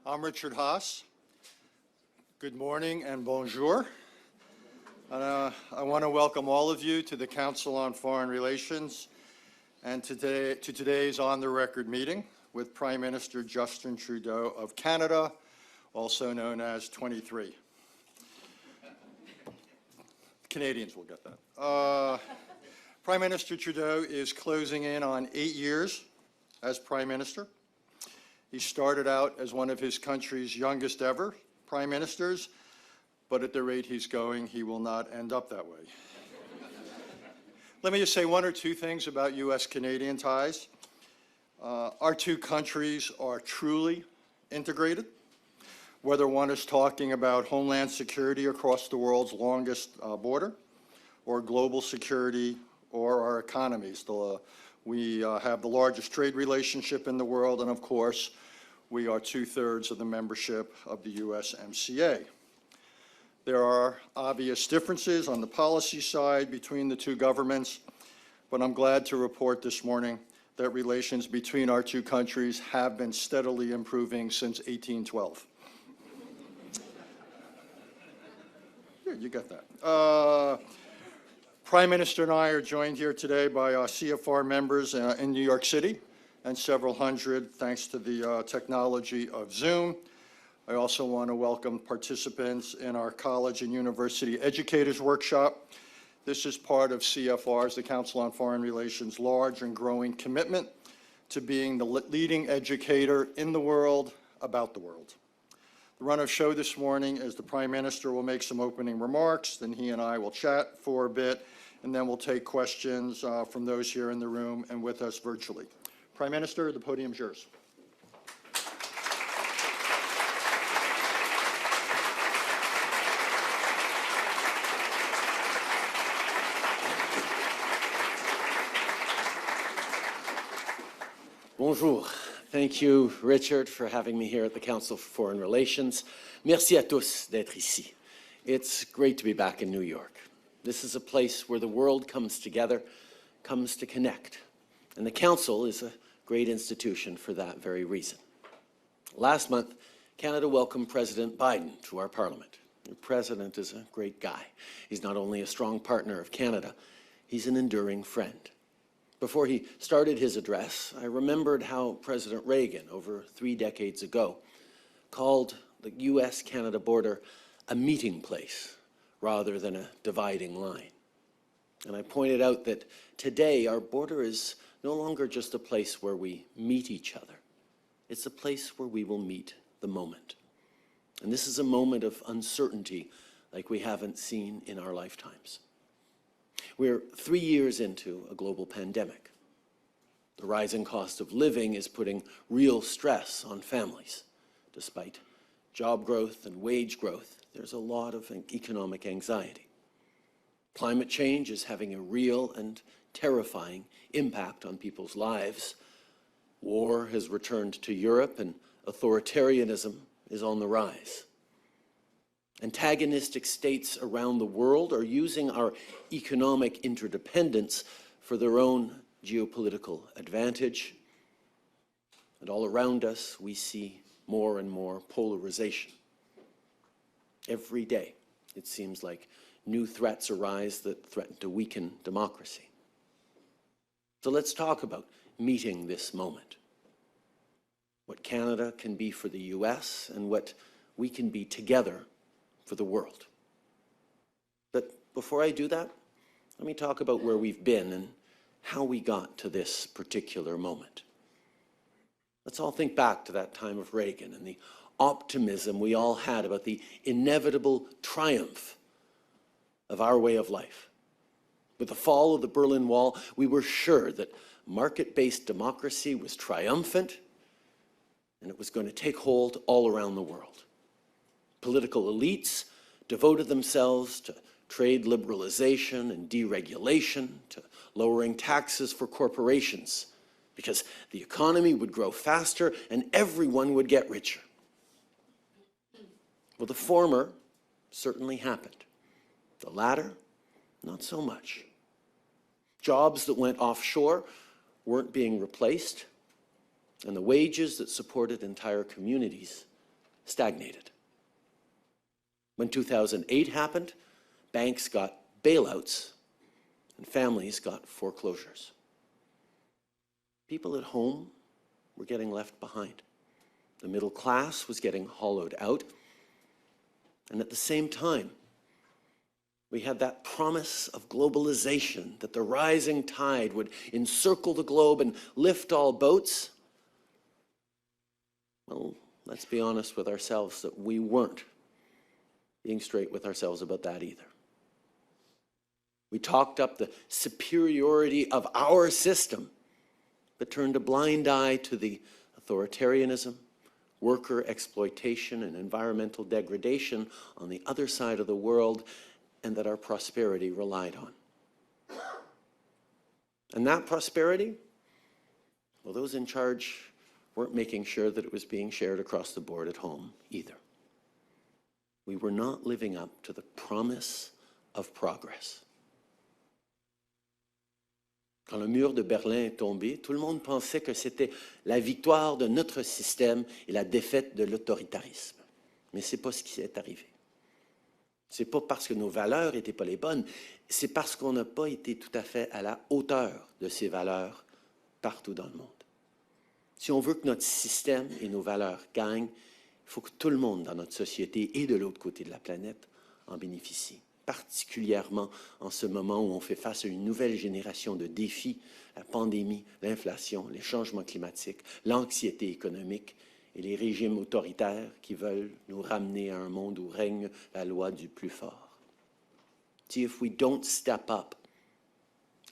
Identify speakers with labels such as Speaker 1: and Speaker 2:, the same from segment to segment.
Speaker 1: I'm Richard Haass. Good morning and bonjour. I want to welcome all of you to the Council on Foreign Relations and to today's on-the-record meeting with Prime Minister Justin Trudeau of Canada, also known as 23. Canadians will get that. Prime Minister Trudeau is closing in on 8 years as Prime Minister. He started out as one of his country's youngest ever prime ministers, but at the rate he's going, he will not end up that way. Let me just say one or two things about U.S.-Canadian ties. Our two countries are truly integrated, whether one is talking about homeland security across the world's longest border, or global security, or our economies. We have the largest trade relationship in the world, and of course, we are 2/3 of the membership of the USMCA. There are obvious differences on the policy side between the two governments, but I'm glad to report this morning that relations between our two countries have been steadily improving since 1812. Yeah, you got that. Prime Minister and I are joined here today by our CFR members in New York City, and several hundred thanks to the technology of Zoom. I also want to welcome participants in our college and university educators workshop. This is part of CFR's, the Council on Foreign Relations, large and growing commitment to being the leading educator in the world about the world. The run of show this morning is the Prime Minister will make some opening remarks, then he and I will chat for a bit, and then we'll take questions from those here in the room and with us virtually. Prime Minister, the podium's yours.
Speaker 2: Bonjour. Thank you, Richard, for having me here at the Council for Foreign Relations. Merci à tous d'être ici. It's great to be back in New York. This is a place where the world comes together, comes to connect. And the Council is a great institution for that very reason. Last month, Canada welcomed President Biden to our Parliament. The President is a great guy. He's not only a strong partner of Canada, he's an enduring friend. Before he started his address, I remembered how President Reagan, over 3 decades ago, called the U.S.-Canada border a meeting place rather than a dividing line. And I pointed out that today our border is no longer just a place where we meet each other. It's a place where we will meet the moment. And this is a moment of uncertainty like we haven't seen in our lifetimes. We're 3 years into a global pandemic. The rising cost of living is putting real stress on families. Despite job growth and wage growth, there's a lot of economic anxiety. Climate change is having a real and terrifying impact on people's lives. War has returned to Europe, and authoritarianism is on the rise. Antagonistic states around the world are using our economic interdependence for their own geopolitical advantage. And all around us, we see more and more polarization. Every day, it seems like new threats arise that threaten to weaken democracy. So let's talk about meeting this moment. What Canada can be for the US and what we can be together for the world. But before I do that, let me talk about where we've been and how we got to this particular moment. Let's all think back to that time of Reagan and the optimism we all had about the inevitable triumph of our way of life. With the fall of the Berlin Wall, we were sure that market-based democracy was triumphant and it was going to take hold all around the world. Political elites devoted themselves to trade liberalization and deregulation, to lowering taxes for corporations, because the economy would grow faster and everyone would get richer. Well, the former certainly happened. The latter, not so much. Jobs that went offshore weren't being replaced, and the wages that supported entire communities stagnated. When 2008 happened, banks got bailouts and families got foreclosures. People at home were getting left behind. The middle class was getting hollowed out. And at the same time, we had that promise of globalization, that the rising tide would encircle the globe and lift all boats. Well, let's be honest with ourselves that we weren't being straight with ourselves about that either. We talked up the superiority of our system, but turned a blind eye to the authoritarianism, worker exploitation, and environmental degradation on the other side of the world, and that our prosperity relied on. And that prosperity, well, those in charge weren't making sure that it was being shared across the board at home either. We were not living up to the promise of progress. Quand le mur de Berlin est tombé, tout le monde pensait que c'était la victoire de notre système et la défaite de l'autoritarisme. Mais ce n'est pas ce qui est arrivé. Ce n'est pas parce que nos valeurs n'étaient pas les bonnes, c'est parce qu'on n'a pas été tout à fait à la hauteur de ces valeurs partout dans le monde. Si on veut que notre système et nos valeurs gagnent, il faut que tout le monde dans notre société et de l'autre côté de la planète en bénéficie, particulièrement en ce moment où on fait face à une nouvelle génération de défis, la pandémie, l'inflation, les changements climatiques, l'anxiété économique et les régimes autoritaires qui veulent nous ramener à un monde où règne la loi du plus fort. See, if we don't step up,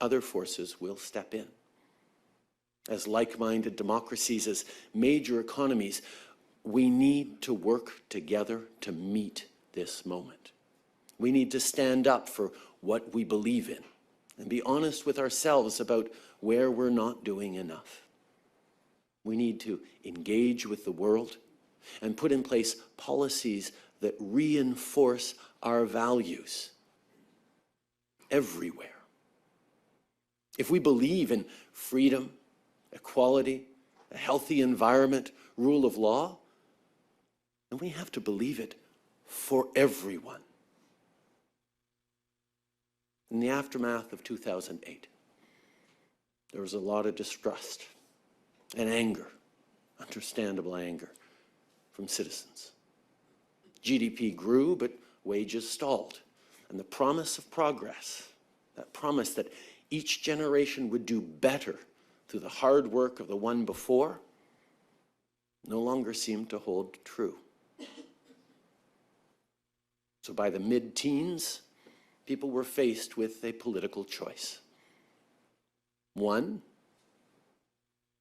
Speaker 2: other forces will step in. As like-minded democracies, as major economies, we need to work together to meet this moment. We need to stand up for what we believe in and be honest with ourselves about where we're not doing enough. We need to engage with the world and put in place policies that reinforce our values everywhere. If we believe in freedom, equality, a healthy environment, rule of law, then we have to believe it for everyone. In the aftermath of 2008, there was a lot of distrust and anger, understandable anger, from citizens. GDP grew, but wages stalled. And the promise of progress, that promise that each generation would do better through the hard work of the one before, no longer seemed to hold true. So by the mid-teens, people were faced with a political choice. One,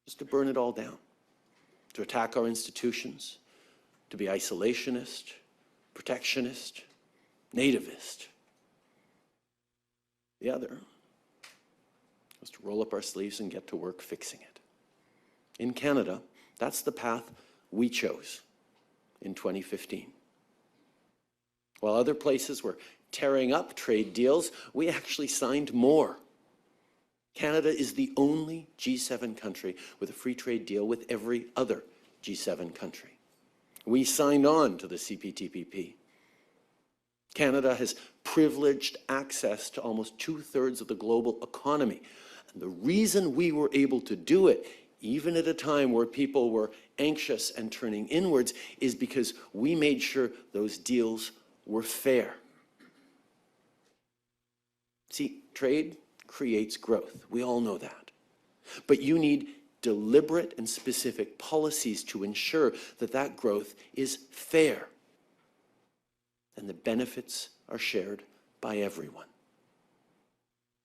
Speaker 2: was to burn it all down, to attack our institutions, to be isolationist, protectionist, nativist. The other was to roll up our sleeves and get to work fixing it. In Canada, that's the path we chose in 2015. While other places were tearing up trade deals, we actually signed more. Canada is the only G7 country with a free trade deal with every other G7 country. We signed on to the CPTPP. Canada has privileged access to almost 2/3 of the global economy. And the reason we were able to do it, even at a time where people were anxious and turning inwards, is because we made sure those deals were fair. See, trade creates growth. We all know that. But you need deliberate and specific policies to ensure that that growth is fair and the benefits are shared by everyone.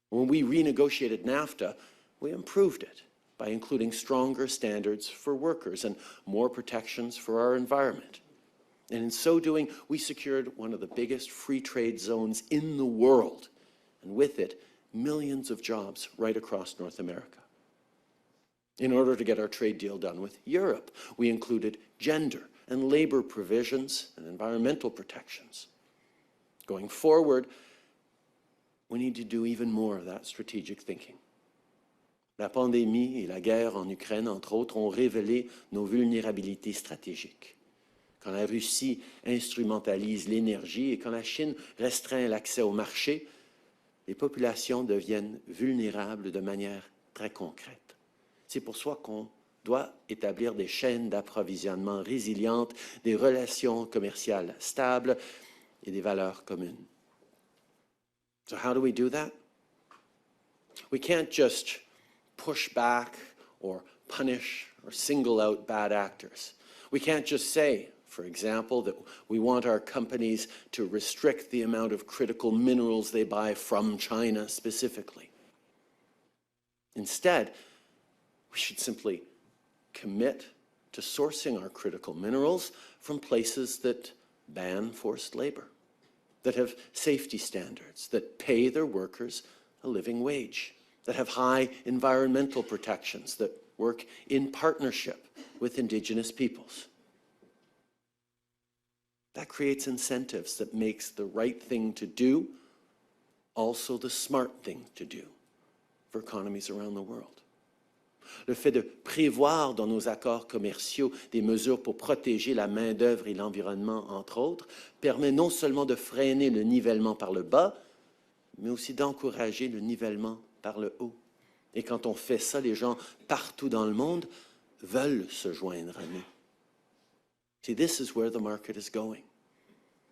Speaker 2: When we renegotiated NAFTA, we improved it by including stronger standards for workers and more protections for our environment. And in so doing, we secured one of the biggest free trade zones in the world, and with it, millions of jobs right across North America. In order to get our trade deal done with Europe, we included gender and labor provisions and environmental protections. Going forward, we need to do even more of that strategic thinking. La pandémie et la guerre en Ukraine, entre autres, ont révélé nos vulnérabilités stratégiques. quand la Russie instrumentalise l'énergie et quand la Chine restreint l'accès au marché, les populations deviennent vulnérables de manière très concrète. C'est pour ça qu'on doit établir des chaînes d'approvisionnement résilientes, des relations commerciales stables et des valeurs communes. So how do we do that? We can't just push back or punish or single out bad actors. We can't just say, for example, that we want our companies to restrict the amount of critical minerals they buy from China specifically. Instead, we should simply commit to sourcing our critical minerals from places that ban forced labor, that have safety standards, that pay their workers a living wage, that have high environmental protections, that work in partnership with Indigenous peoples. That creates incentives that makes the right thing to do also the smart thing to do for economies around the world. Le fait de prévoir dans nos accords commerciaux des mesures pour protéger la main-d'œuvre et l'environnement, entre autres, permet non seulement de freiner le nivellement par le bas, mais aussi d'encourager le nivellement par le haut. Et quand on fait ça, les gens partout dans le monde veulent se joindre à nous. See, this is where the market is going.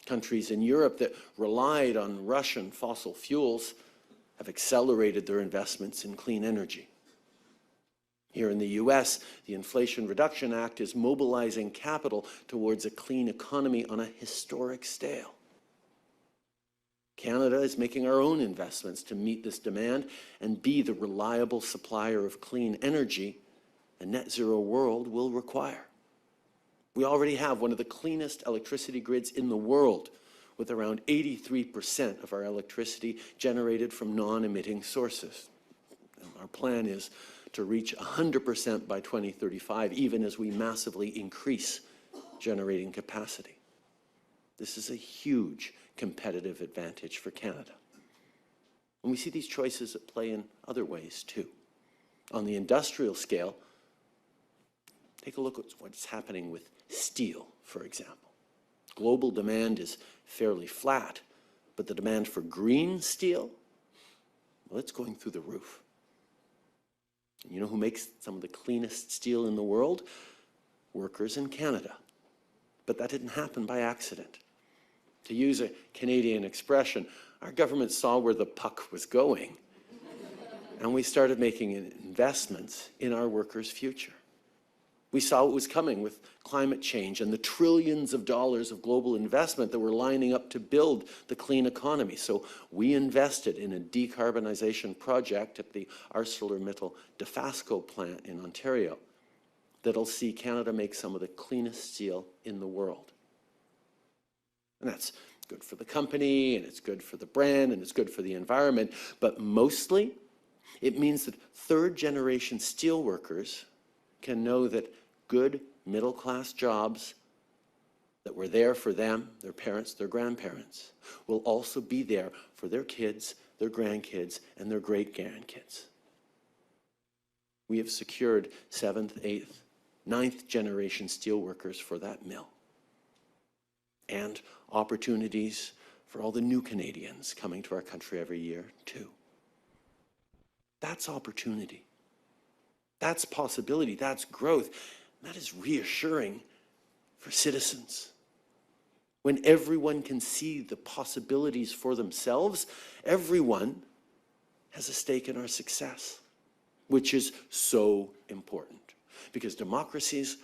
Speaker 2: Countries in Europe that relied on Russian fossil fuels have accelerated their investments in clean energy. Here in the US, the Inflation Reduction Act is mobilizing capital towards a clean economy on a historic scale. Canada is making our own investments to meet this demand and be the reliable supplier of clean energy a net zero world will require. We already have one of the cleanest electricity grids in the world, with around 83% of our electricity generated from non-emitting sources. And our plan is to reach 100% by 2035, even as we massively increase generating capacity. This is a huge competitive advantage for Canada. And we see these choices at play in other ways too. On the industrial scale, take a look at what's happening with steel, for example. Global demand is fairly flat, but the demand for green steel, well, it's going through the roof. And you know who makes some of the cleanest steel in the world? Workers in Canada. But that didn't happen by accident. To use a Canadian expression, our government saw where the puck was going, and we started making investments in our workers' future. We saw what was coming with climate change and the trillions of dollars of global investment that were lining up to build the clean economy. So we invested in a decarbonization project at the ArcelorMittal Dofasco plant in Ontario that'll see Canada make some of the cleanest steel in the world. And that's good for the company, and it's good for the brand, and it's good for the environment. But mostly, it means that third-generation steelworkers can know that good middle-class jobs that were there for them, their parents, their grandparents, will also be there for their kids, their grandkids, and their great-grandkids. We have secured 7th, 8th, 9th generation steelworkers for that mill, and opportunities for all the new Canadians coming to our country every year, too. That's opportunity. That's possibility. That's growth. That is reassuring for citizens. When everyone can see the possibilities for themselves, everyone has a stake in our success, which is so important. Because democracies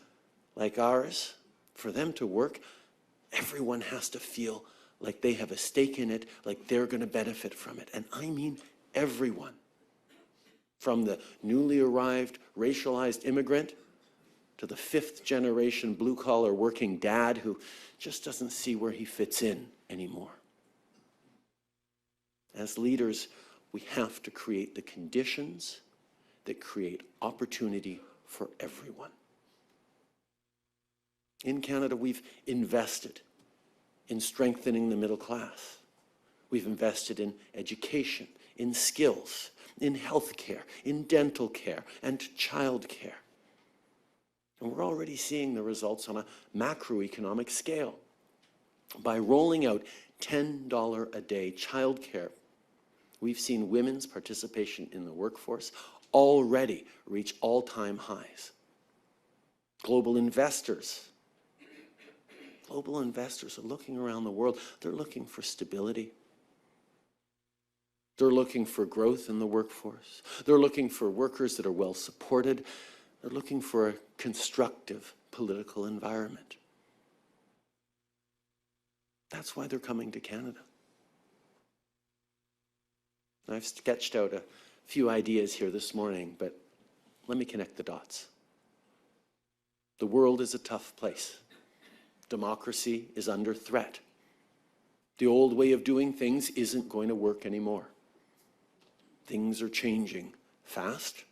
Speaker 2: like ours, for them to work, everyone has to feel like they have a stake in it, like they're going to benefit from it. And I mean everyone. From the newly arrived racialized immigrant to the 5th generation blue-collar working dad who just doesn't see where he fits in anymore. As leaders, we have to create the conditions that create opportunity for everyone. In Canada, we've invested in strengthening the middle class. We've invested in education, in skills, in health care, in dental care, and child care. And we're already seeing the results on a macroeconomic scale. By rolling out $10 a day childcare, we've seen women's participation in the workforce already reach all-time highs. Global investors are looking around the world. They're looking for stability. They're looking for growth in the workforce. They're looking for workers that are well supported. They're looking for a constructive political environment. That's why they're coming to Canada. I've sketched out a few ideas here this morning, but let me connect the dots. The world is a tough place. Democracy is under threat. The old way of doing things isn't going to work anymore. Things are changing fast.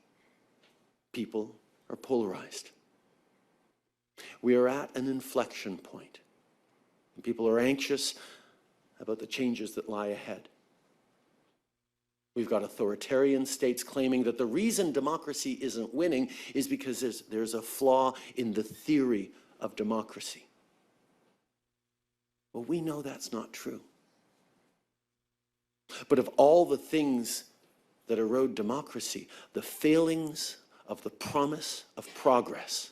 Speaker 2: People are polarized. We are at an inflection point. And people are anxious about the changes that lie ahead. We've got authoritarian states claiming that the reason democracy isn't winning is because there's a flaw in the theory of democracy. Well, we know that's not true. But of all the things that erode democracy, the failings of the promise of progress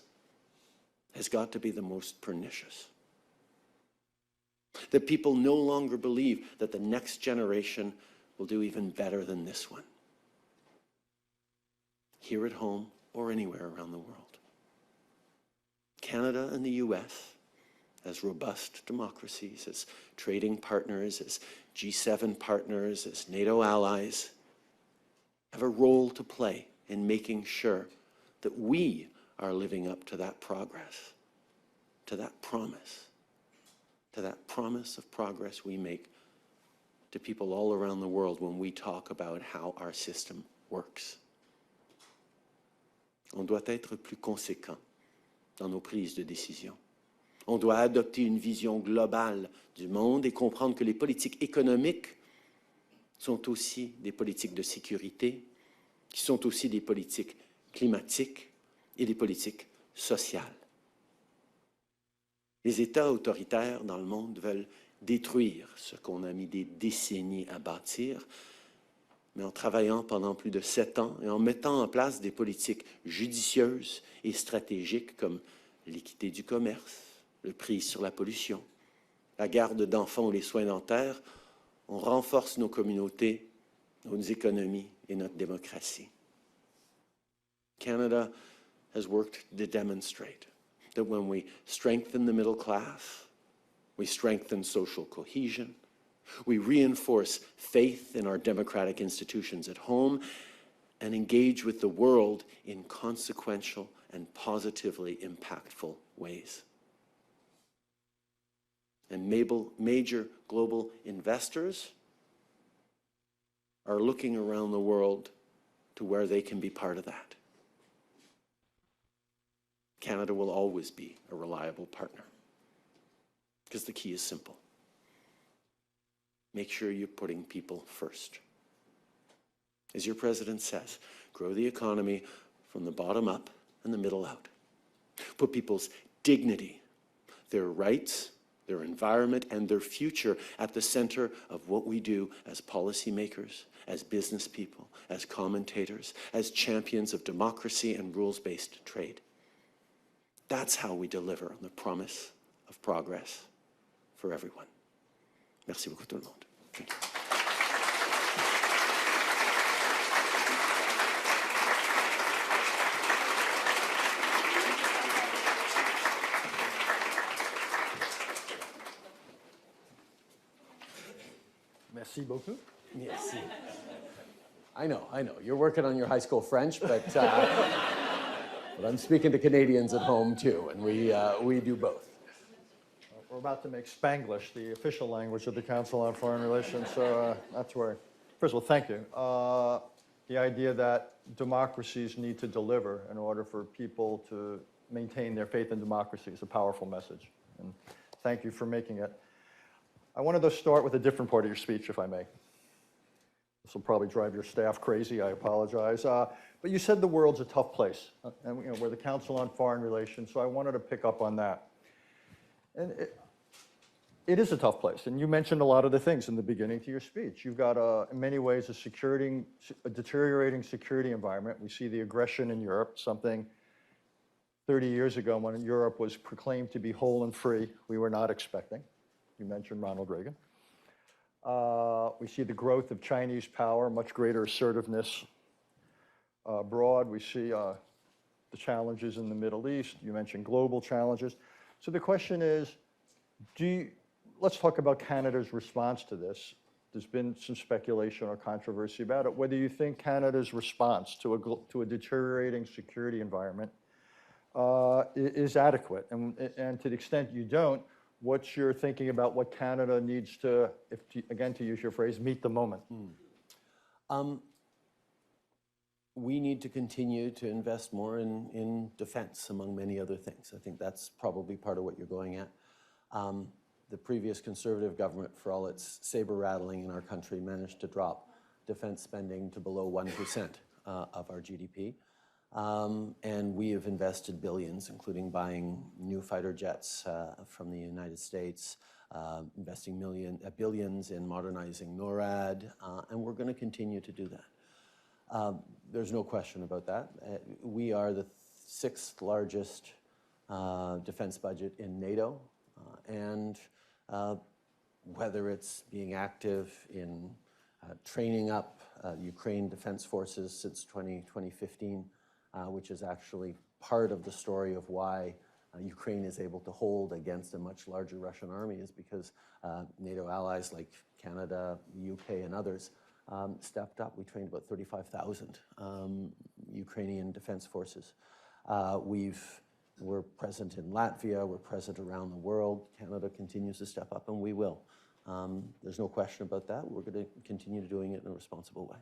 Speaker 2: has got to be the most pernicious. That people no longer believe that the next generation will do even better than this one, here at home or anywhere around the world. Canada and the US, as robust democracies, as trading partners, as G7 partners, as NATO allies, have a role to play in making sure that we are living up to that progress, to that promise of progress we make to people all around the world when we talk about how our system works. On doit être plus conséquent dans nos prises de décision. On doit adopter une vision globale du monde et comprendre que les politiques économiques sont aussi des politiques de sécurité, qui sont aussi des politiques climatiques et des politiques sociales. Les États autoritaires dans le monde veulent détruire ce qu'on a mis des décennies à bâtir, mais en travaillant pendant plus de 7 ans et en mettant en place des politiques judicieuses et stratégiques comme l'équité du commerce, le prix sur la pollution, la garde d'enfants ou les soins dentaires, on renforce nos communautés, nos économies et notre démocratie. Canada has worked to demonstrate that when we strengthen the middle class, we strengthen social cohesion, we reinforce faith in our democratic institutions at home, and engage with the world in consequential and positively impactful ways. And major global investors are looking around the world to where they can be part of that. Canada will always be a reliable partner, because the key is simple. Make sure you're putting people first. As your president says, grow the economy from the bottom up and the middle out. Put people's dignity, their rights, their environment, and their future at the center of what we do as policymakers, as business people, as commentators, as champions of democracy and rules-based trade. That's how we deliver on the promise of progress for everyone. Merci beaucoup tout le monde. Thank you.
Speaker 1: Merci beaucoup.
Speaker 2: Merci. I know. You're working on your high school French, but I'm speaking to Canadians at home too, and we do both.
Speaker 1: We're about to make Spanglish the official language of the Council on Foreign Relations, so that's where. First of all, thank you. The idea that democracies need to deliver in order for people to maintain their faith in democracy is a powerful message, and thank you for making it. I wanted to start with a different part of your speech, if I may. This will probably drive your staff crazy, I apologize. But you said the world's a tough place, and we're the Council on Foreign Relations, so I wanted to pick up on that. And it is a tough place, and you mentioned a lot of the things in the beginning to your speech. You've got, in many ways, a deteriorating security environment. We see the aggression in Europe, something 30 years ago when Europe was proclaimed to be whole and free, we were not expecting. You mentioned Ronald Reagan. We see the growth of Chinese power, much greater assertiveness abroad. We see the challenges in the Middle East. You mentioned global challenges. So the question is, let's talk about Canada's response to this. There's been some speculation or controversy about it, whether you think Canada's response to a deteriorating security environment is adequate. And to the extent you don't, what's your thinking about what Canada needs to, again, to use your phrase, meet the moment?
Speaker 2: We need to continue to invest more in defense, among many other things. I think that's probably part of what you're going at. The previous Conservative government, for all its saber rattling in our country, managed to drop defense spending to below 1% of our GDP. And we have invested billions, including buying new fighter jets from the United States, investing billions in modernizing NORAD, and we're going to continue to do that. There's no question about that. We are the 6th largest defense budget in NATO, and whether it's being active in training up Ukraine Defense Forces since 2015, which is actually part of the story of why Ukraine is able to hold against a much larger Russian army, is because NATO allies like Canada, the UK, and others stepped up. We trained about 35,000 Ukrainian defense forces. We're present in Latvia, we're present around the world. Canada continues to step up, and we will. There's no question about that. We're going to continue doing it in a responsible way.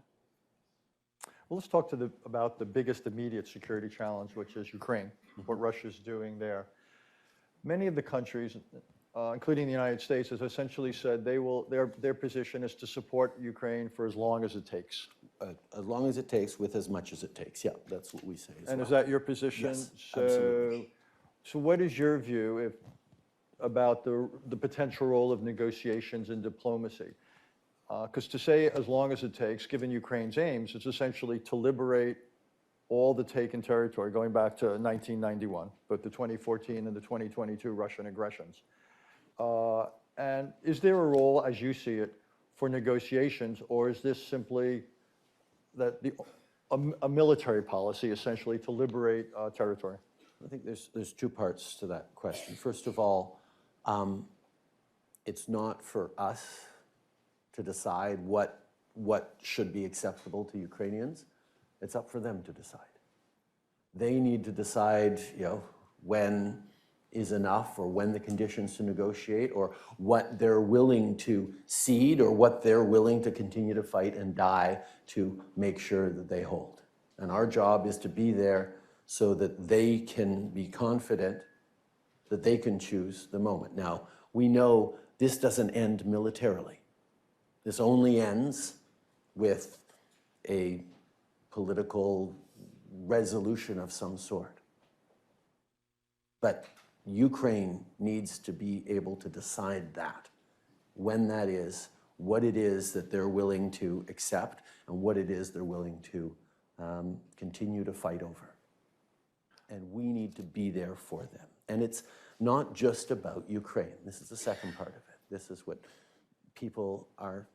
Speaker 1: Well, let's talk about the biggest immediate security challenge, which is Ukraine, what Russia's doing there. Many of the countries, including the United States, has essentially said their position is to support Ukraine for as long as it takes.
Speaker 2: As long as it takes, with as much as it takes. Yeah, that's what we say as
Speaker 1: And
Speaker 2: well.
Speaker 1: is that your position?
Speaker 2: Yes, absolutely.
Speaker 1: So what is your view about the potential role of negotiations and diplomacy? Because to say as long as it takes, given Ukraine's aims, it's essentially to liberate all the taken territory going back to 1991, both the 2014 and the 2022 Russian aggressions. And is there a role, as you see it, for negotiations, or is this simply a military policy, essentially, to liberate territory?
Speaker 2: I think there's two parts to that question. First of all, it's not for us to decide what should be acceptable to Ukrainians. It's up for them to decide. They need to decide, when is enough, or when the conditions to negotiate, or what they're willing to cede, or what they're willing to continue to fight and die to make sure that they hold. And our job is to be there so that they can be confident that they can choose the moment. Now, we know this doesn't end militarily. This only ends with a political resolution of some sort. But Ukraine needs to be able to decide that, when that is, what it is that they're willing to accept, and what it is they're willing to continue to fight over. And we need to be there for them. And it's not just about Ukraine. This is the second part of it. This is what people are...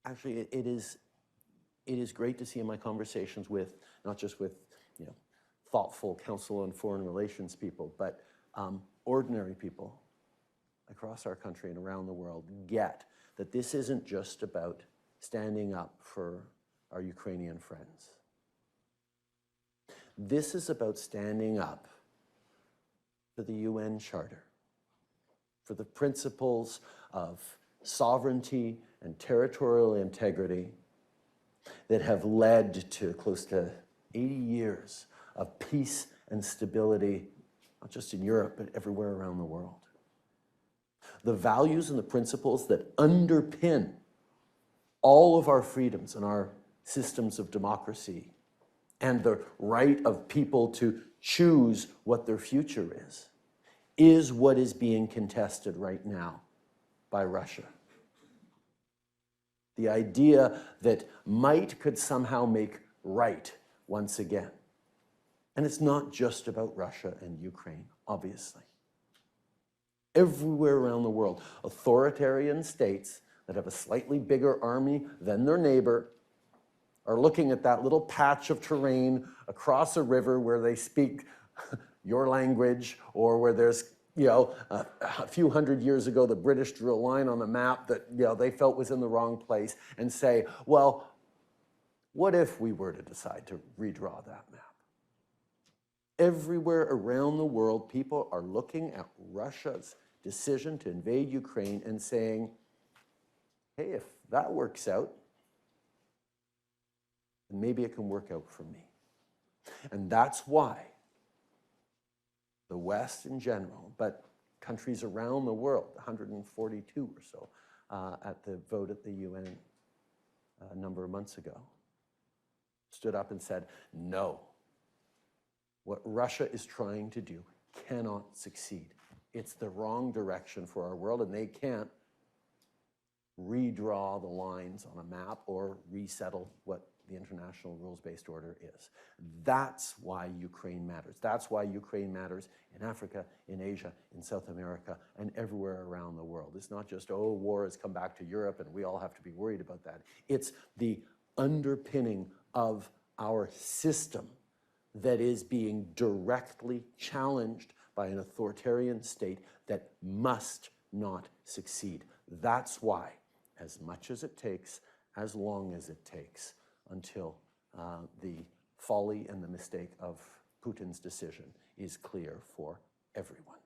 Speaker 2: Actually, it is great to see in my conversations with, not just with thoughtful Council on Foreign Relations people, but ordinary people across our country and around the world get that this isn't just about standing up for our Ukrainian friends. This is about standing up for the UN Charter, for the principles of sovereignty and territorial integrity that have led to close to 80 years of peace and stability, not just in Europe, but everywhere around the world. The values and the principles that underpin all of our freedoms and our systems of democracy and the right of people to choose what their future is what is being contested right now by Russia. The idea that might could somehow make right once again. And it's not just about Russia and Ukraine, obviously. Everywhere around the world, authoritarian states that have a slightly bigger army than their neighbor are looking at that little patch of terrain across a river where they speak your language, or where there's, a few hundred years ago, the British drew a line on the map that, they felt was in the wrong place, and say, well, what if we were to decide to redraw that map? Everywhere around the world, people are looking at Russia's decision to invade Ukraine and saying, hey, if that works out, then maybe it can work out for me. And that's why the West in general, but countries around the world, 142 or so, at the vote at the UN a number of months ago, stood up and said, no, what Russia is trying to do cannot succeed. It's the wrong direction for our world, and they can't redraw the lines on a map or resettle what the international rules-based order is. That's why Ukraine matters. That's why Ukraine matters in Africa, in Asia, in South America, and everywhere around the world. It's not just, oh, war has come back to Europe and we all have to be worried about that. It's the underpinning of our system that is being directly challenged by an authoritarian state that must not succeed. That's why, as much as it takes, as long as it takes, until the folly and the mistake of Putin's decision is clear for everyone.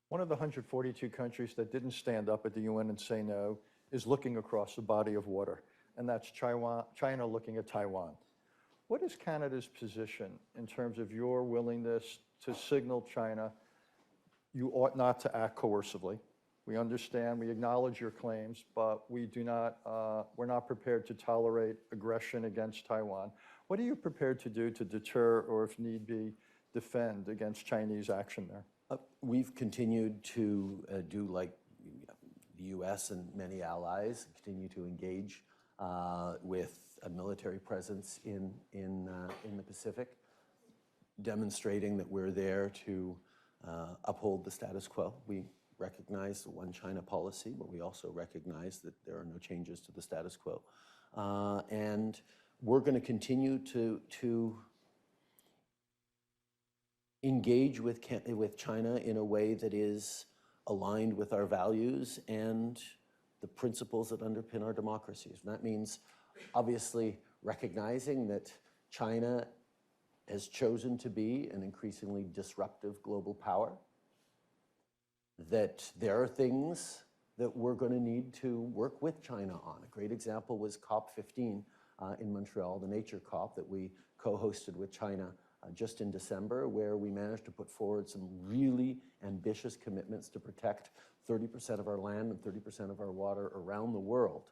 Speaker 1: One of the 142 countries that didn't stand up at the UN and say no is looking across the body of water, and that's China looking at Taiwan. What is Canada's position in terms of your willingness to signal China you ought not to act coercively? We understand, we acknowledge your claims, but we're not prepared to tolerate aggression against Taiwan. What are you prepared to do to deter, or if need be, defend against Chinese action there?
Speaker 2: We've continued to do like the US and many allies, continue to engage with a military presence in the Pacific, demonstrating that we're there to uphold the status quo. We recognize the one China policy, but we also recognize that there are no changes to the status quo. And we're going to continue to engage with China in a way that is aligned with our values and the principles that underpin our democracies. And that means obviously recognizing that China has chosen to be an increasingly disruptive global power, that there are things that we're going to need to work with China on. A great example was COP15 in Montreal, the nature COP that we co-hosted with China just in December, where we managed to put forward some really ambitious commitments to protect 30% of our land and 30% of our water around the world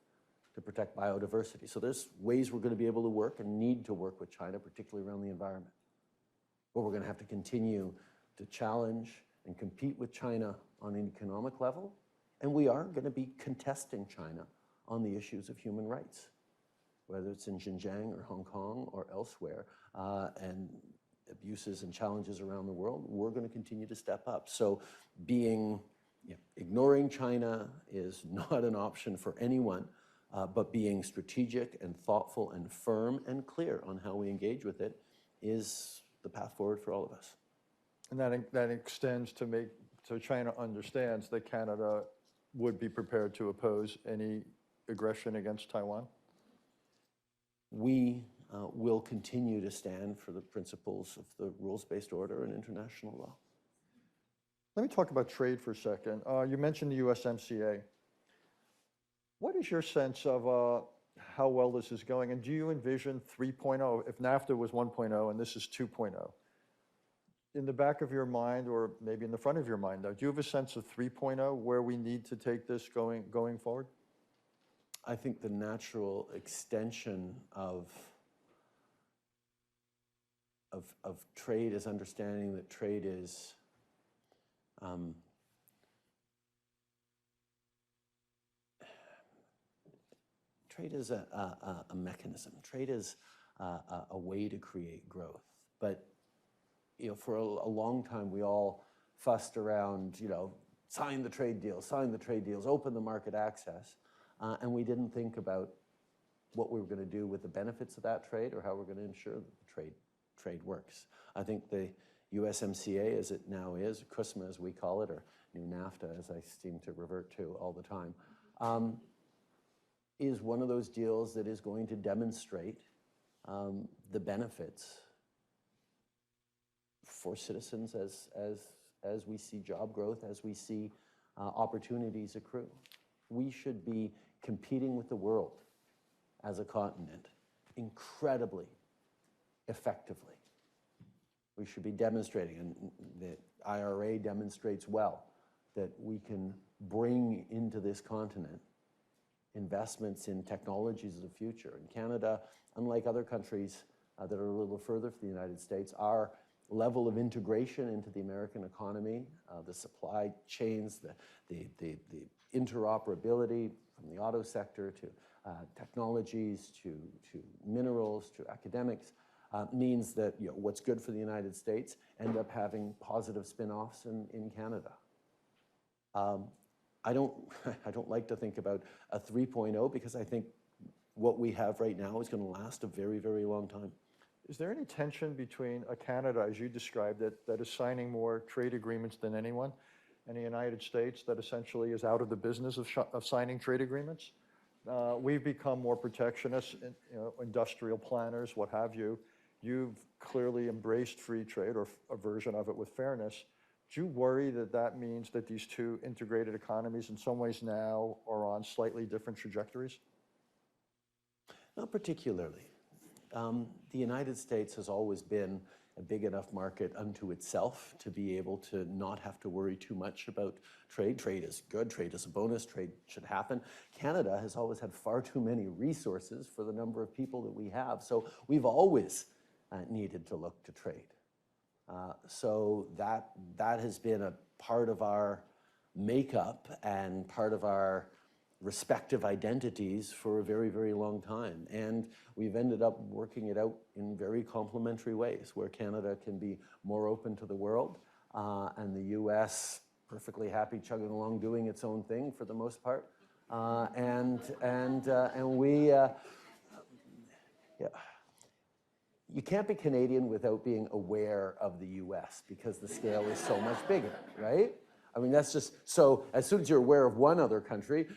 Speaker 2: to protect biodiversity. So there's ways we're going to be able to work and need to work with China, particularly around the environment. But we're going to have to continue to challenge and compete with China on an economic level, and we are going to be contesting China on the issues of human rights, whether it's in Xinjiang or Hong Kong or elsewhere, and abuses and challenges around the world. We're going to continue to step up. So ignoring China is not an option for anyone, but being strategic and thoughtful and firm and clear on how we engage with it is the path forward for all of us.
Speaker 1: And that extends to make so China understands that Canada would be prepared to oppose any aggression against Taiwan?
Speaker 2: We will continue to stand for the principles of the rules-based order and international law.
Speaker 1: Let me talk about trade for a second. You mentioned the USMCA. What is your sense of how well this is going? And do you envision 3.0, if NAFTA was 1.0 and this is 2.0? In the back of your mind, or maybe in the front of your mind, though, do you have a sense of 3.0, where we need to take this going forward?
Speaker 2: I think the natural extension of trade is understanding that trade is a mechanism. Trade is a way to create growth. But for a long time, we all fussed around, sign the trade deals, open the market access, and we didn't think about what we were going to do with the benefits of that trade or how we're going to ensure that the trade works. I think the USMCA, as it now is, CUSMA as we call it, or New NAFTA as I seem to revert to all the time, is one of those deals that is going to demonstrate the benefits for citizens as we see job growth, as we see opportunities accrue. We should be competing with the world as a continent incredibly effectively. We should be demonstrating, and the IRA demonstrates well, that we can bring into this continent investments in technologies of the future. In Canada, unlike other countries that are a little further from the United States, our level of integration into the American economy, the supply chains, the interoperability from the auto sector to technologies to minerals to academics means that what's good for the United States end up having positive spin-offs in Canada. I don't like to think about a 3.0 because I think what we have right now is going to last a very, very long time.
Speaker 1: Is there any tension between Canada, as you described it, that is signing more trade agreements than anyone, and the United States that essentially is out of the business of signing trade agreements? We've become more protectionist, industrial planners, what have you. You've clearly embraced free trade or a version of it with fairness. Do you worry that that means that these two integrated economies in some ways now are on slightly different trajectories?
Speaker 2: Not particularly. The United States has always been a big enough market unto itself to be able to not have to worry too much about trade. Trade is good, trade is a bonus, trade should happen. Canada has always had far too many resources for the number of people that we have, so we've always needed to look to trade. So that has been a part of our makeup and part of our respective identities for a very, very long time. And we've ended up working it out in very complementary ways, where Canada can be more open to the world, and the US perfectly happy chugging along doing its own thing for the most part. And we, you can't be Canadian without being aware of the US because the scale is so much bigger, right? I mean, that's just, so as soon as you're aware of one other country,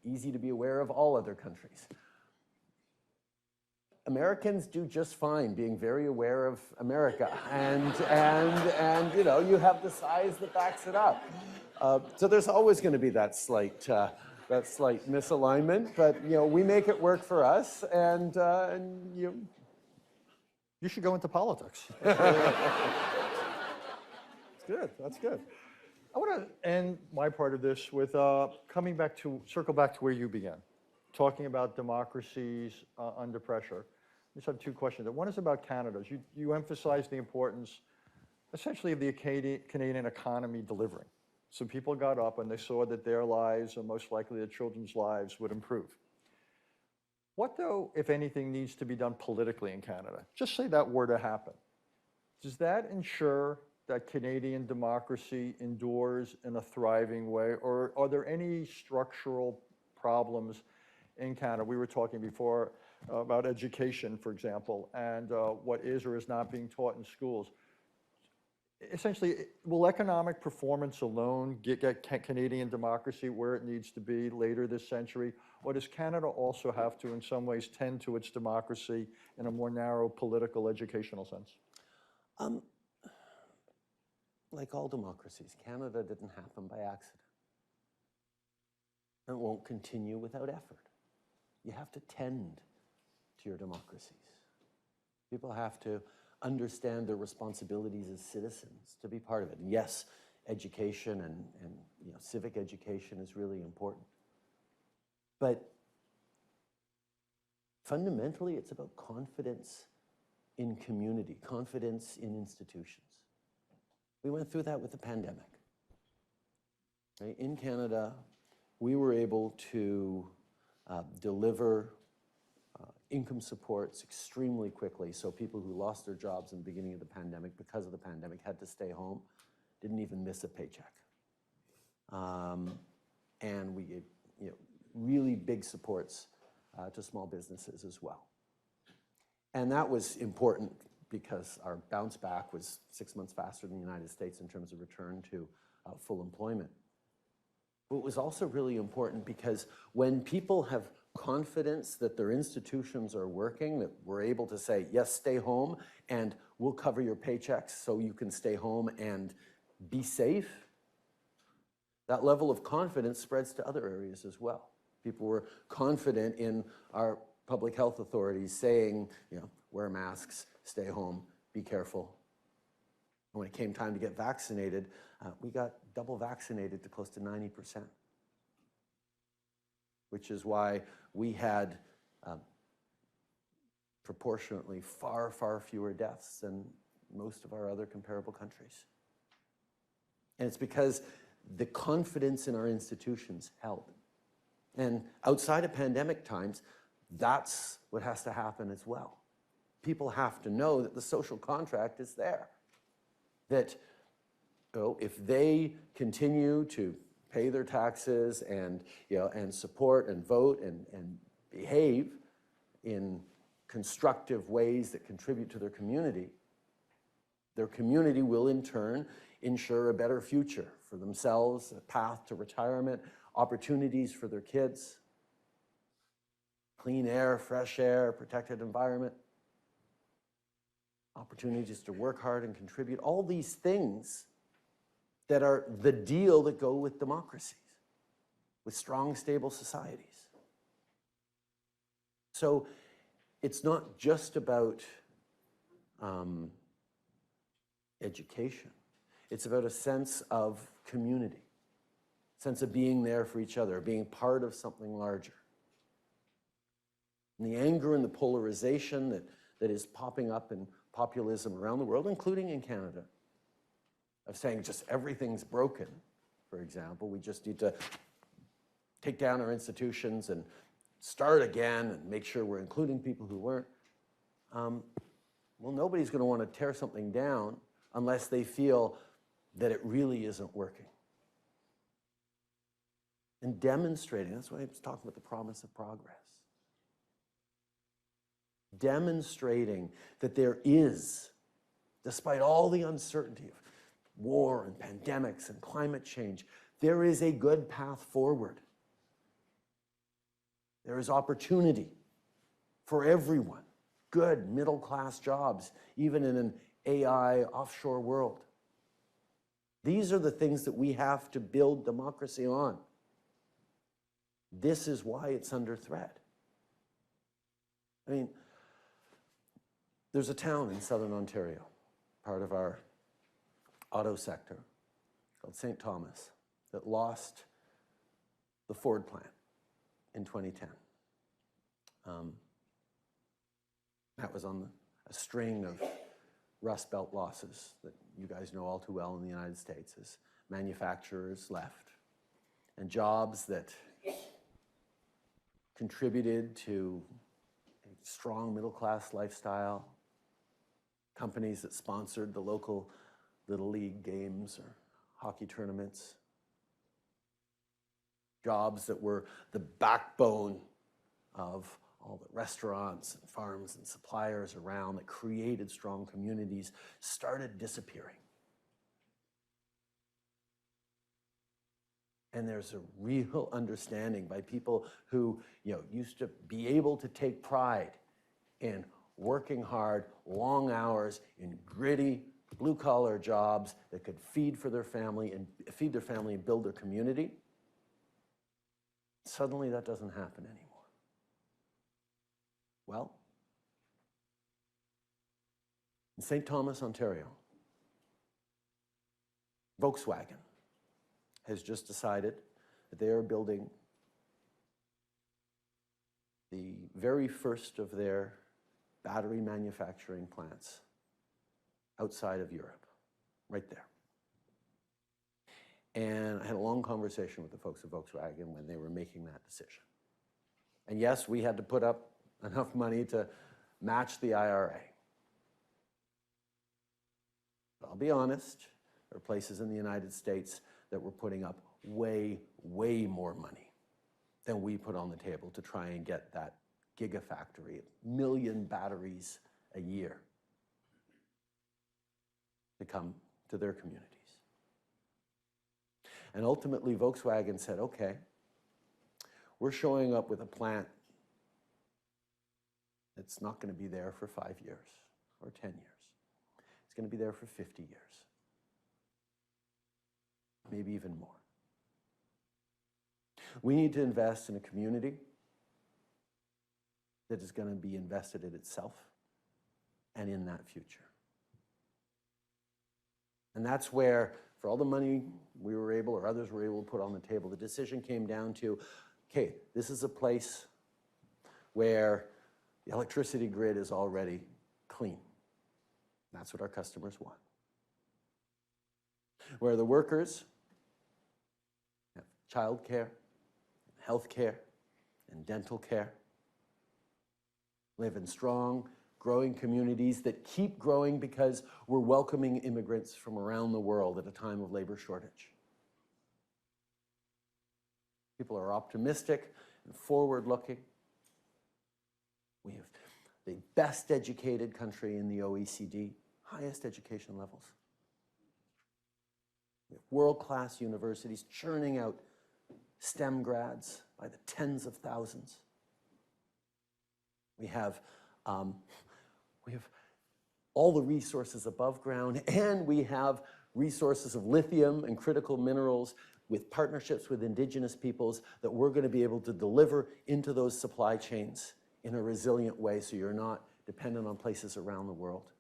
Speaker 2: easy to be aware of all other countries. Americans do just fine being very aware of America, and you have the size that backs it up. So there's always going to be that slight misalignment, but we make it work for us, and you should go into politics. That's good. That's good. I want to end my part of this with circle back to where you began, talking about democracies under pressure. I just have two questions. One is about Canada. You emphasized the importance, essentially, of the Canadian economy delivering. So people got up and they saw that their lives, and most likely their children's lives, would improve. What, though, if anything, needs to be done politically in Canada? Just say that were to happen. Does that ensure that Canadian democracy endures in a thriving way, or are there any structural problems in Canada? We were talking before about education, for example, and what is or is not being taught in schools. Essentially, will economic performance alone get Canadian democracy where it needs to be later this century, or does Canada also have to, in some ways, tend to its democracy in a more narrow political, educational sense? Like all democracies, Canada didn't happen by accident. And it won't continue without effort. You have to tend to your democracies. People have to understand their responsibilities as citizens to be part of it. And yes, education and civic education is really important. But fundamentally, it's about confidence in community, confidence in institutions. We went through that with the pandemic. Right? In Canada, we were able to deliver income supports extremely quickly. So people who lost their jobs in the beginning of the pandemic because of the pandemic had to stay home, didn't even miss a paycheck. And we gave really big supports to small businesses as well. And that was important because our bounce back was 6 months faster than the United States in terms of return to full employment. But it was also really important because when people have confidence that their institutions are working, that we're able to say, yes, stay home and we'll cover your paychecks so you can stay home and be safe, that level of confidence spreads to other areas as well. People were confident in our public health authorities saying, wear masks, stay home, be careful. And when it came time to get vaccinated, we got double vaccinated to close to 90%, which is why we had proportionately far, far fewer deaths than most of our other comparable countries. And it's because the confidence in our institutions held. And outside of pandemic times, that's what has to happen as well. People have to know that the social contract is there. That if they continue to pay their taxes and, and support and vote and behave in constructive ways that contribute to their community will in turn ensure a better future for themselves, a path to retirement, opportunities for their kids, clean air, fresh air, protected environment, opportunities to work hard and contribute, all these things that are the deal that go with democracies, with strong, stable societies. So it's not just about education. It's about a sense of community, sense of being there for each other, being part of something larger. And the anger and the polarization that is popping up in populism around the world, including in Canada, of saying just everything's broken, for example. We just need to take down our institutions and start again and make sure we're including people who weren't. Well, nobody's going to want to tear something down unless they feel that it really isn't working. And demonstrating, that's why I was talking about the promise of progress. Demonstrating that there is, despite all the uncertainty of war and pandemics and climate change, there is a good path forward. There is opportunity for everyone, good middle-class jobs, even in an AI offshore world. These are the things that we have to build democracy on. This is why it's under threat. I mean, there's a town in southern Ontario, part of our auto sector, called St. Thomas, that lost the Ford plant in 2010. That was on a string of Rust Belt losses that you guys know all too well in the United States as manufacturers left, and jobs that contributed to a strong middle-class lifestyle, companies that sponsored the local Little League games or hockey tournaments, jobs that were the backbone of all the restaurants and farms and suppliers around that created strong communities, started disappearing. And there's a real understanding by people who used to be able to take pride in working hard, long hours, in gritty, blue-collar jobs that could feed their family and build their community. Suddenly that doesn't happen anymore. Well, in St. Thomas, Ontario, Volkswagen has just decided that they are building the very first of their battery manufacturing plants outside of Europe, right there. And I had a long conversation with the folks at Volkswagen when they were making that decision. And yes, we had to put up enough money to match the IRA. But I'll be honest, there are places in the United States that were putting up way, way more money than we put on the table to try and get that gigafactory, 1 million batteries a year, to come to their communities. And ultimately, Volkswagen said, okay, we're showing up with a plant that's not going to be there for 5 years or 10 years. It's going to be there for 50 years, maybe even more. We need to invest in a community that is going to be invested in itself and in that future. And that's where, for all the money we were able, or others were able to put on the table, the decision came down to, okay, this is a place where the electricity grid is already clean. That's what our customers want. Where the workers have childcare, health care, and dental care, live in strong, growing communities that keep growing because we're welcoming immigrants from around the world at a time of labor shortage. People are optimistic and forward-looking. We have the best educated country in the OECD, highest education levels. We have world-class universities churning out STEM grads by the tens of thousands. We have all the resources above ground, and we have resources of lithium and critical minerals with partnerships with indigenous peoples that we're going to be able to deliver into those supply chains in a resilient way so you're not dependent on places around the world.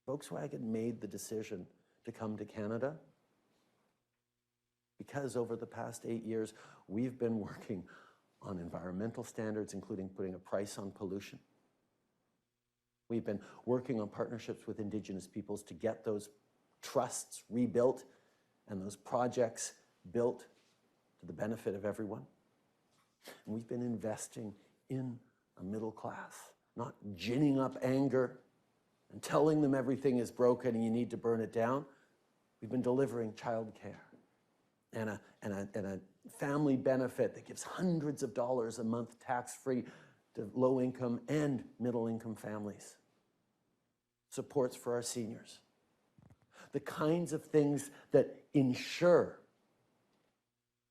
Speaker 2: Volkswagen made the decision to come to Canada because over the past 8 years, we've been working on environmental standards, including putting a price on pollution. We've been working on partnerships with indigenous peoples to get those trusts rebuilt and those projects built to the benefit of everyone. And we've been investing in a middle class, not ginning up anger and telling them everything is broken and you need to burn it down. We've been delivering childcare and a family benefit that gives hundreds of dollars a month tax-free to low-income and middle-income families. Supports for our seniors. The kinds of things that ensure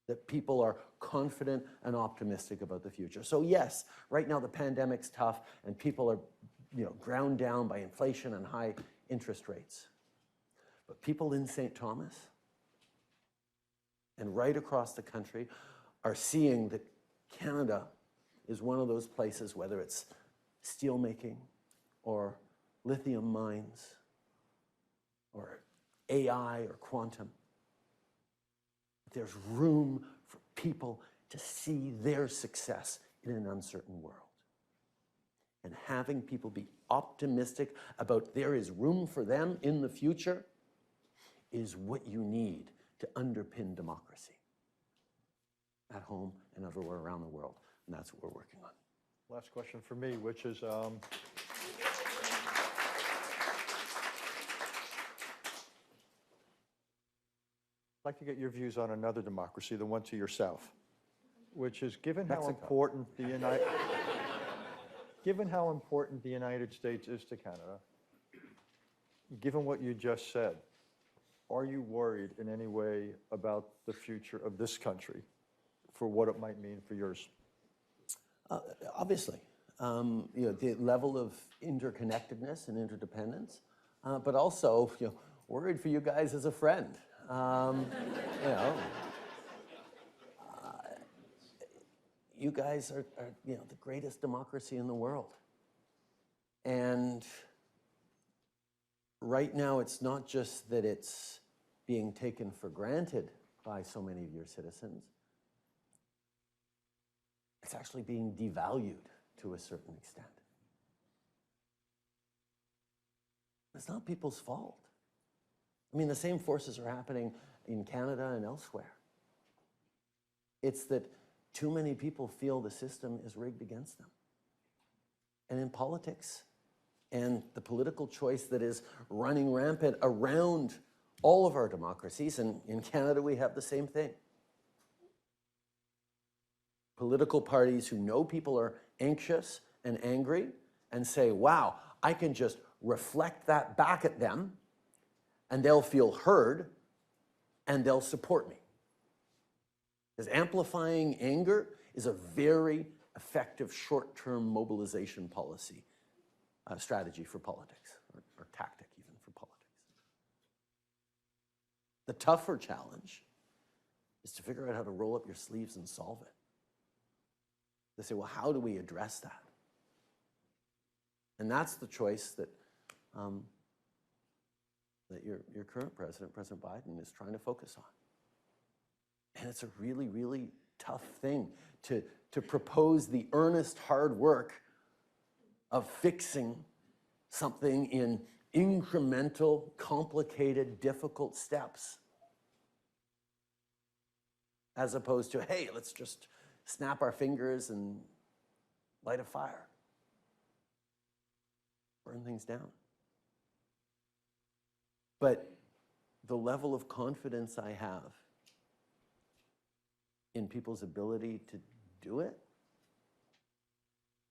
Speaker 2: that people are confident and optimistic about the future. So yes, right now the pandemic's tough and people are ground down by inflation and high interest rates. But people in St. Thomas and right across the country are seeing that Canada is one of those places, whether it's steelmaking or lithium mines or AI or quantum, there's room for people to see their success in an uncertain world. And having people be optimistic about there is room for them in the future is what you need to underpin democracy at home and everywhere around the world. And that's what we're working on.
Speaker 1: Last question for me, which is, I'd like to get your views on another democracy, the one to your south, which is given how important the United States is to Canada, given what you just said, are you worried in any way about the future of this country for what it might mean for yours?
Speaker 2: Obviously, the level of interconnectedness and interdependence, but also worried for you guys as a friend. You guys are the greatest democracy in the world. And right now, it's not just that it's being taken for granted by so many of your citizens. it's actually being devalued to a certain extent. It's not people's fault. I mean, the same forces are happening in Canada and elsewhere. It's that too many people feel the system is rigged against them. And in politics, and the political choice that is running rampant around all of our democracies, and in Canada we have the same thing. Political parties who know people are anxious and angry and say, wow, I can just reflect that back at them and they'll feel heard and they'll support me. Because amplifying anger is a very effective short-term mobilization policy, strategy for politics, or tactic even for politics. The tougher challenge is to figure out how to roll up your sleeves and solve it. They say, well, how do we address that? And that's the choice that your current president, President Biden, is trying to focus on. And it's a really, really tough thing to propose the earnest hard work of fixing something in incremental, complicated, difficult steps, as opposed to, hey, let's just snap our fingers and light a fire, burn things down. But the level of confidence I have in people's ability to do it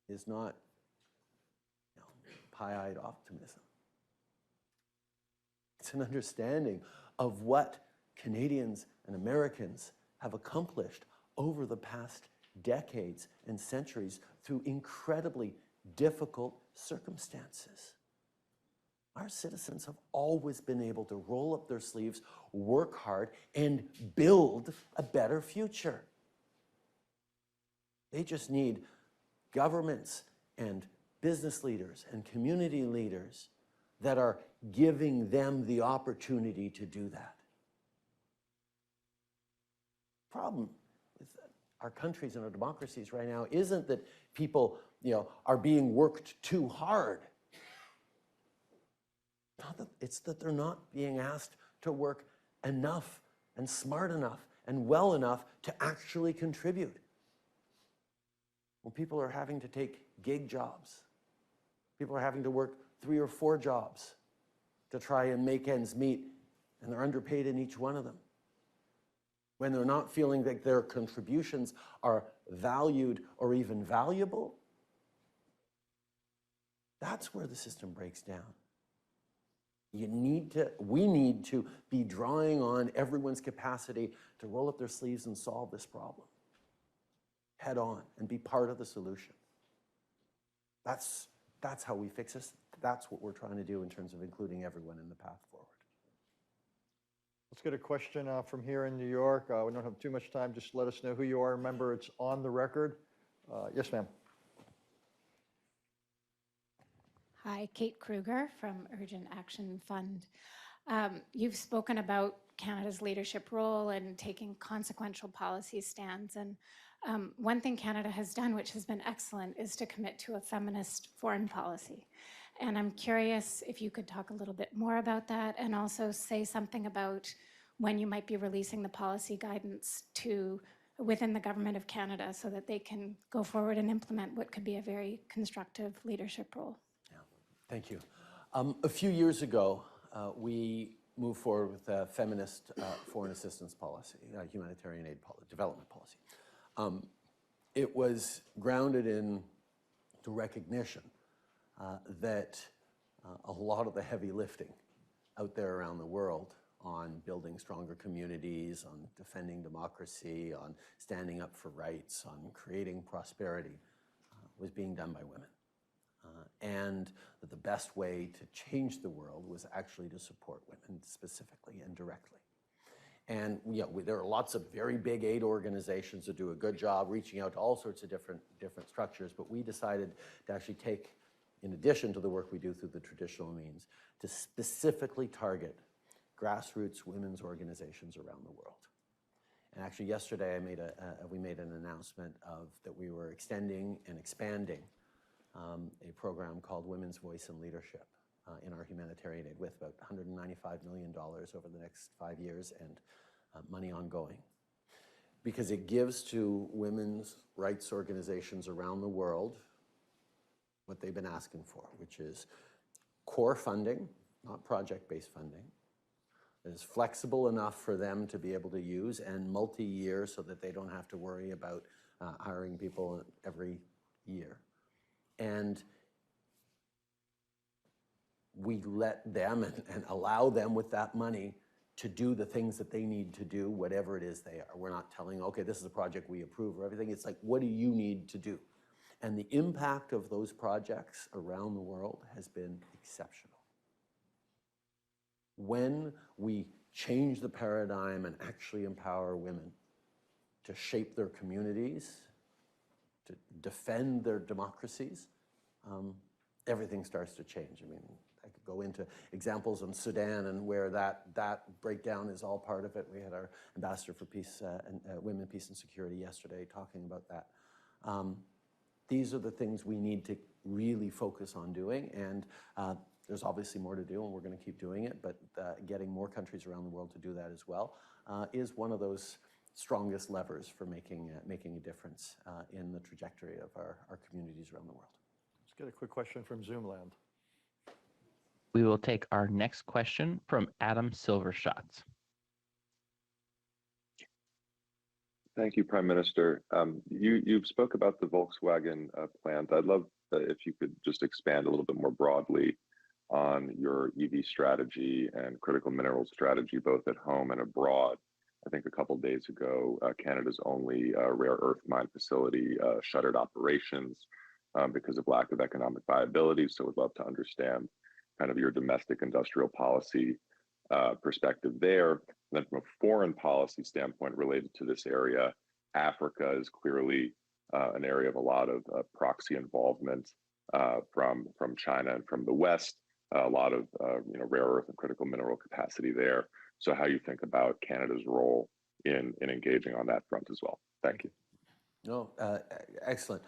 Speaker 2: is not, pie-eyed optimism. It's an understanding of what Canadians and Americans have accomplished over the past decades and centuries through incredibly difficult circumstances. Our citizens have always been able to roll up their sleeves, work hard, and build a better future. They just need governments and business leaders and community leaders that are giving them the opportunity to do that. The problem with our countries and our democracies right now isn't that people, are being worked too hard. It's that they're not being asked to work enough and smart enough and well enough to actually contribute. When people are having to take gig jobs, people are having to work 3 or 4 jobs to try and make ends meet, and they're underpaid in each one of them. When they're not feeling that their contributions are valued or even valuable, that's where the system breaks down. We need to be drawing on everyone's capacity to roll up their sleeves and solve this problem head on and be part of the solution. That's how we fix this. That's what we're trying to do in terms of including everyone in the path forward.
Speaker 1: Let's get a question from here in New York. We don't have too much time. Just let us know who you are. Remember, it's on the record. Yes, ma'am.
Speaker 3: Hi, Kate Kruger from Urgent Action Fund. You've spoken about Canada's leadership role and taking consequential policy stands. And one thing Canada has done, which has been excellent, is to commit to a feminist foreign policy. And I'm curious if you could talk a little bit more about that and also say something about when you might be releasing the policy guidance within the Government of Canada so that they can go forward and implement what could be a very constructive leadership role.
Speaker 2: Thank you. A few years ago, we moved forward with a feminist foreign assistance policy, humanitarian aid development policy. It was grounded in the recognition that a lot of the heavy lifting out there around the world on building stronger communities, on defending democracy, on standing up for rights, on creating prosperity was being done by women. And that the best way to change the world was actually to support women specifically and directly. And there are lots of very big aid organizations that do a good job reaching out to all sorts of different structures, but we decided to actually take, in addition to the work we do through the traditional means, to specifically target grassroots women's organizations around the world. And actually yesterday we made an announcement that we were extending and expanding a program called Women's Voice and Leadership in our humanitarian aid with about $195 million over the next 5 years and money ongoing. Because it gives to women's rights organizations around the world what they've been asking for, which is core funding, not project-based funding, that is flexible enough for them to be able to use and multi-year so that they don't have to worry about hiring people every year. And we let them and allow them with that money to do the things that they need to do, whatever it is they are. We're not telling, okay, this is a project we approve or everything. It's like, what do you need to do? And the impact of those projects around the world has been exceptional. When we change the paradigm and actually empower women to shape their communities, to defend their democracies, everything starts to change. I mean, I could go into examples in Sudan and where that breakdown is all part of it. We had our Ambassador for Peace and Women, Peace and Security yesterday talking about that. These are the things we need to really focus on doing, and there's obviously more to do, and we're going to keep doing it, but getting more countries around the world to do that as well is one of those strongest levers for making a difference in the trajectory of our communities around the world.
Speaker 4: Let's get a quick question from Zoomland.
Speaker 5: We will take our next question from Adam Silvershot.
Speaker 6: Thank you, Prime Minister. You've spoke about the Volkswagen plant. I'd love if you could just expand a little bit more broadly on your EV strategy and critical mineral strategy, both at home and abroad. I think a couple of days ago, Canada's only rare earth mine facility shuttered operations because of lack of economic viability. So we'd love to understand kind of your domestic industrial policy perspective there. And then from a foreign policy standpoint related to this area, Africa is clearly an area of a lot of proxy involvement from China and from the West, a lot of rare earth and critical mineral capacity there. So how you think about Canada's role in engaging on that front as well. Thank you.
Speaker 2: No, excellent.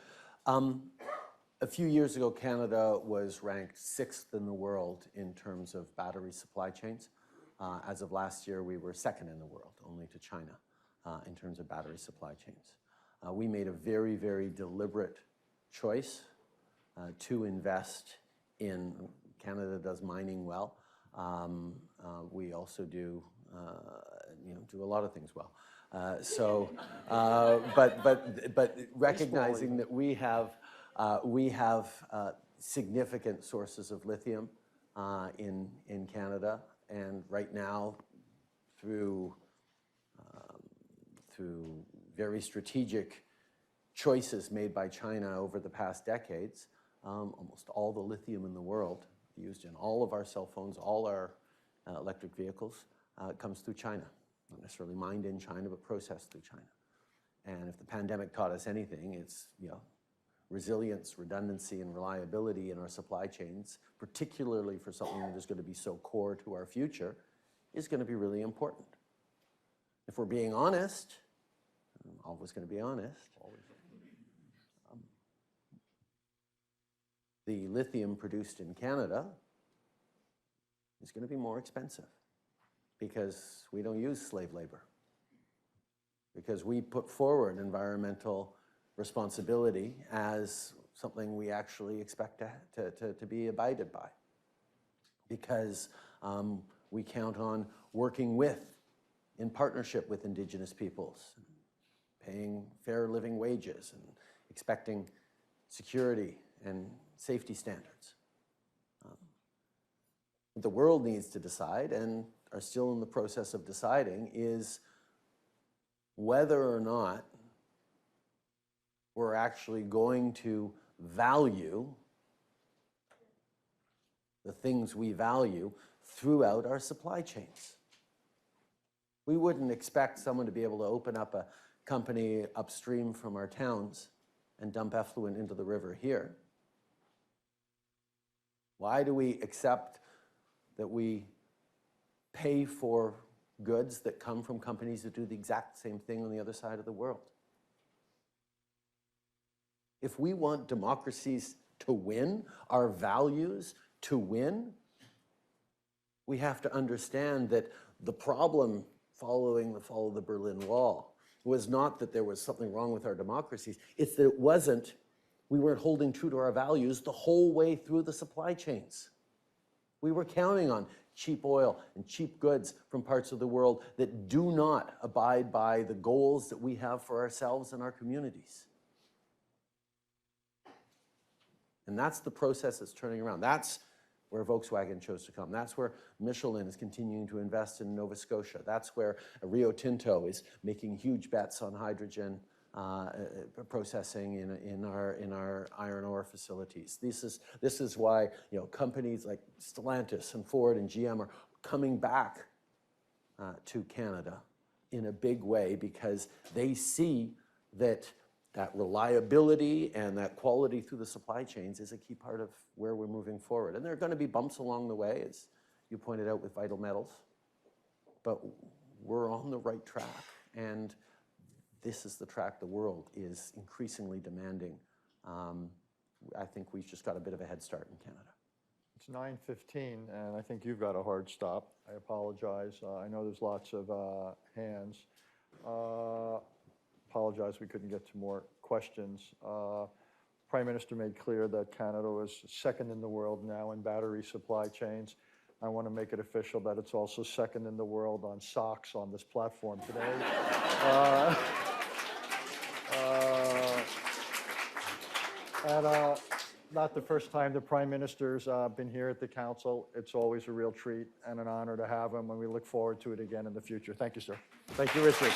Speaker 2: A few years ago, Canada was ranked 6th in the world in terms of battery supply chains. As of last year, we were 2nd in the world, only to China, in terms of battery supply chains. We made a very, very deliberate choice to invest in, Canada does mining well. We also do a lot of things well. But recognizing that we have significant sources of lithium in Canada, and right now through very strategic choices made by China over the past decades, almost all the lithium in the world used in all of our cell phones, all our electric vehicles, comes through China. Not necessarily mined in China, but processed through China. And if the pandemic taught us anything, it's resilience, redundancy, and reliability in our supply chains, particularly for something that is going to be so core to our future, is going to be really important. If we're being honest, I'm always going to be honest, the lithium produced in Canada is going to be more expensive because we don't use slave labor, because we put forward environmental responsibility as something we actually expect to be abided by, because we count on working in partnership with Indigenous peoples, paying fair living wages and expecting security and safety standards. What the world needs to decide, and are still in the process of deciding, is whether or not we're actually going to value the things we value throughout our supply chains. We wouldn't expect someone to be able to open up a company upstream from our towns and dump effluent into the river here. Why do we accept that we pay for goods that come from companies that do the exact same thing on the other side of the world. If we want democracies to win, our values to win, we have to understand that the problem following the fall of the Berlin Wall was not that there was something wrong with our democracies, it's that we weren't holding true to our values the whole way through the supply chains. We were counting on cheap oil and cheap goods from parts of the world that do not abide by the goals that we have for ourselves and our communities. And that's the process that's turning around. That's where Volkswagen chose to come. That's where Michelin is continuing to invest in Nova Scotia. That's where Rio Tinto is making huge bets on hydrogen processing in our iron ore facilities. This is why companies like Stellantis and Ford and GM are coming back to Canada in a big way, because they see that reliability and that quality through the supply chains is a key part of where we're moving forward. And there are going to be bumps along the way, as you pointed out with vital metals, but we're on the right track, and this is the track the world is increasingly demanding. I think we've just got a bit of a head start in Canada.
Speaker 4: It's 9:15, and I think you've got a hard stop. I apologize. I know there's lots of hands. Apologize we couldn't get to more questions. Prime Minister made clear that Canada was second in the world now in battery supply chains. I want to make it official that it's also second in the world on socks on this platform today. And not the first time the Prime Minister's been here at the Council. It's always a real treat and an honor to have him, and we look forward to it again in the future. Thank you, sir.
Speaker 2: Thank you, Richard.